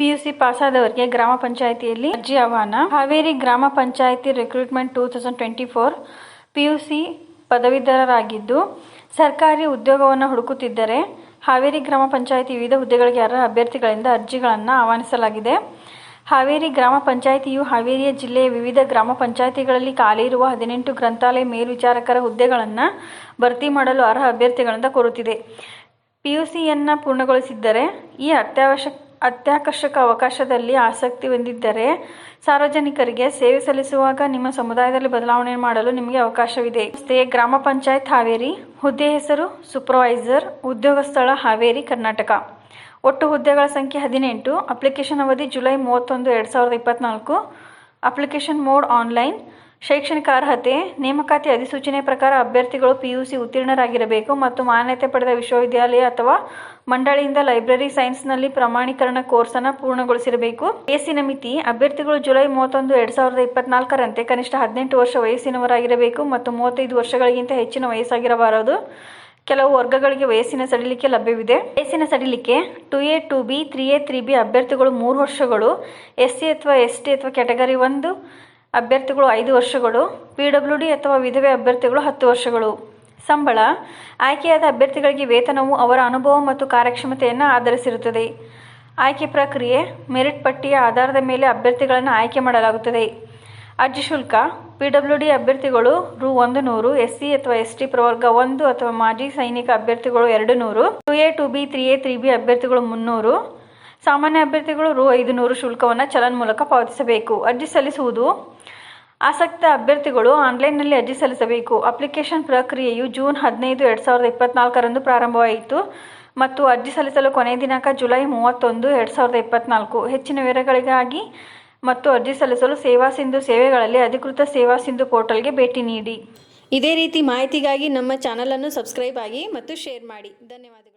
PUC ಪಾಸಾದವರಿಗೆ ಗ್ರಾಮ ಪಂಚಾಯಿತಿಯಲ್ಲಿ ಅರ್ಜಿ ಆಹ್ವಾನ. ಹಾವೇರಿ ಗ್ರಾಮ ಪಂಚಾಯಿತಿ ರಿಕ್ರೂಟ್ಮೆಂಟ್ 2024 PUC ಪದವೀಧರರಾಗಿದ್ದು ಸರ್ಕಾರಿ ಉದ್ಯೋಗವನ್ನು ಹುಡುಕುತ್ತಿದ್ದರೆ ಹಾವೇರಿ ಗ್ರಾಮ ಪಂಚಾಯಿತಿ ವಿವಿಧ ಹುದ್ದೆಗಳಿಗೆ ಅರ್ಹ ಅಭ್ಯರ್ಥಿಗಳಿಂದ ಅರ್ಜಿಗಳನ್ನು ಆಹ್ವಾನಿಸಲಾಗಿದೆ. ಹಾವೇರಿ ಗ್ರಾಮ ಪಂಚಾಯಿತಿಯು ಹಾವೇರಿಯ ಜಿಲ್ಲೆಯ ವಿವಿಧ ಗ್ರಾಮ ಪಂಚಾಯಿತಿಗಳಲ್ಲಿ ಖಾಲಿ ಇರುವ 18 ಗ್ರಂಥಾಲಯ ಮೇಲ್ವಿಚಾರಕರ ಹುದ್ದೆಗಳನ್ನು ಭರ್ತಿ ಮಾಡಲು ಅರ್ಹ ಅಭ್ಯರ್ಥಿಗಳಿಂದ ಕೋರುತ್ತಿದೆ. PUCಯನ್ನು ಪೂರ್ಣಗೊಳಿಸಿದ್ದರೆ ಈ ಅತ್ಯಾಕರ್ಷಕ ಅವಕಾಶದಲ್ಲಿ ಆಸಕ್ತಿ ಹೊಂದಿದ್ದರೆ ಸಾರ್ವಜನಿಕರಿಗೆ ಸೇವೆ ಸಲ್ಲಿಸುವಾಗ ನಿಮ್ಮ ಸಮುದಾಯದಲ್ಲಿ ಬದಲಾವಣೆ ಮಾಡಲು ನಿಮಗೆ ಅವಕಾಶವಿದೆ. ಸಂಸ್ಥೆ ಗ್ರಾಮ ಪಂಚಾಯತ್ ಹಾವೇರಿ. ಹುದ್ದೆ ಹೆಸರು ಸೂಪರ್ವೈಸರ್. ಉದ್ಯೋಗ ಸ್ಥಳ ಹಾವೇರಿ, ಕರ್ನಾಟಕ. ಒಟ್ಟು ಹುದ್ದೆಗಳ ಸಂಖ್ಯೆ 18. ಅಪ್ಲಿಕೇಶನ್ ಅವಧಿ ಜುಲೈ 31, 2024. Application mode online. ಶೈಕ್ಷಣಿಕ ಅರ್ಹತೆ. ನೇಮಕಾತಿ ಅಧಿಸೂಚನೆ ಪ್ರಕಾರ ಅಭ್ಯರ್ಥಿಗಳು PUC ಉತ್ತೀರ್ಣರಾಗಿರಬೇಕು ಮತ್ತು ಮಾನ್ಯತೆ ಪಡೆದ ವಿಶ್ವವಿದ್ಯಾಲಯ ಅಥವಾ ಮಂಡಳಿಯಿಂದ ಲೈಬ್ರರಿ ಸೈನ್ಸ್ನಲ್ಲಿ ಪ್ರಮಾಣೀಕರಣ ಕೋರ್ಸನ್ನು ಪೂರ್ಣಗೊಳಿಸಿರಬೇಕು. ವಯಸ್ಸಿನ ಮಿತಿ. ಅಭ್ಯರ್ಥಿಗಳು ಜುಲೈ 31, 2024ರಂತೆ ಕನಿಷ್ಠ 18 ವರ್ಷ ವಯಸ್ಸಿನವರಾಗಿರಬೇಕು ಮತ್ತು 35 ವರ್ಷಗಳಿಗಿಂತ ಹೆಚ್ಚಿನ ವಯಸ್ಸಾಗಿರಬಾರದು. ಕೆಲವು ವರ್ಗಗಳಿಗೆ ವಯಸ್ಸಿನ ಸಡಿಲಿಕೆ ಲಭ್ಯವಿದೆ. ವಯಸ್ಸಿನ ಸಡಿಲಿಕೆ 2A, 2B, 3A, 3B ಅಭ್ಯರ್ಥಿಗಳು 3 ವರ್ಷಗಳು. SC ಅಥವಾ ST ಅಥವಾ ಕ್ಯಾಟಗರಿ 1 ಅಭ್ಯರ್ಥಿಗಳು 5 ವರ್ಷಗಳು. PWD ಅಥವಾ ವಿಧವೆ ಅಭ್ಯರ್ಥಿಗಳು 10 ವರ್ಷಗಳು. ಸಂಬಳ. ಆಯ್ಕೆಯಾದ ಅಭ್ಯರ್ಥಿಗಳಿಗೆ ವೇತನವು ಅವರ ಅನುಭವ ಮತ್ತು ಕಾರ್ಯಕ್ಷಮತೆಯನ್ನು ಆಧರಿಸಿರುತ್ತದೆ. ಆಯ್ಕೆ ಪ್ರಕ್ರಿಯೆ. ಮೆರಿಟ್ ಪಟ್ಟಿಯ ಆಧಾರದ ಮೇಲೆ ಅಭ್ಯರ್ಥಿಗಳನ್ನು ಆಯ್ಕೆ ಮಾಡಲಾಗುತ್ತದೆ. ಅರ್ಜಿ ಶುಲ್ಕ. PWD ಅಭ್ಯರ್ಥಿಗಳು ರೂ. 100. SC ಅಥವಾ ST ಪ್ರವರ್ಗ 1 ಅಥವಾ ಮಾಜಿ ಸೈನಿಕ ಅಭ್ಯರ್ಥಿಗಳು 200. 2A, 2B, 3A, 3B ಅಭ್ಯರ್ಥಿಗಳು 300. ಸಾಮಾನ್ಯ ಅಭ್ಯರ್ಥಿಗಳು ರೂ. 500 ಶುಲ್ಕವನ್ನು ಚಲನ್ ಮೂಲಕ ಪಾವತಿಸಬೇಕು. ಅರ್ಜಿ ಸಲ್ಲಿಸುವುದು. ಆಸಕ್ತ ಅಭ್ಯರ್ಥಿಗಳು ಆನ್ಲೈನ್ನಲ್ಲಿ ಅರ್ಜಿ ಸಲ್ಲಿಸಬೇಕು. ಅಪ್ಲಿಕೇಶನ್ ಪ್ರಕ್ರಿಯೆಯು ಜೂನ್ 15, 2024ರಂದು ಪ್ರಾರಂಭವಾಯಿತು ಮತ್ತು ಅರ್ಜಿ ಸಲ್ಲಿಸಲು ಕೊನೆಯ ದಿನಾಂಕ ಜುಲೈ 31, 2024. ಹೆಚ್ಚಿನ ವಿವರಗಳಿಗಾಗಿ ಮತ್ತು ಅರ್ಜಿ ಸಲ್ಲಿಸಲು ಸೇವಾ ಸಿಂಧು ಸೇವೆಗಳಲ್ಲಿ ಅಧಿಕೃತ ಸೇವಾ ಸಿಂಧು ಪೋರ್ಟಲ್ಗೆ ಭೇಟಿ ನೀಡಿ. ಇದೇ ರೀತಿ ಮಾಹಿತಿಗಾಗಿ ನಮ್ಮ ಚಾನಲನ್ನು ಸಬ್ಸ್ಕ್ರೈಬ್ ಆಗಿ ಮತ್ತು ಶೇರ್ ಮಾಡಿ. ಧನ್ಯವಾದಗಳು.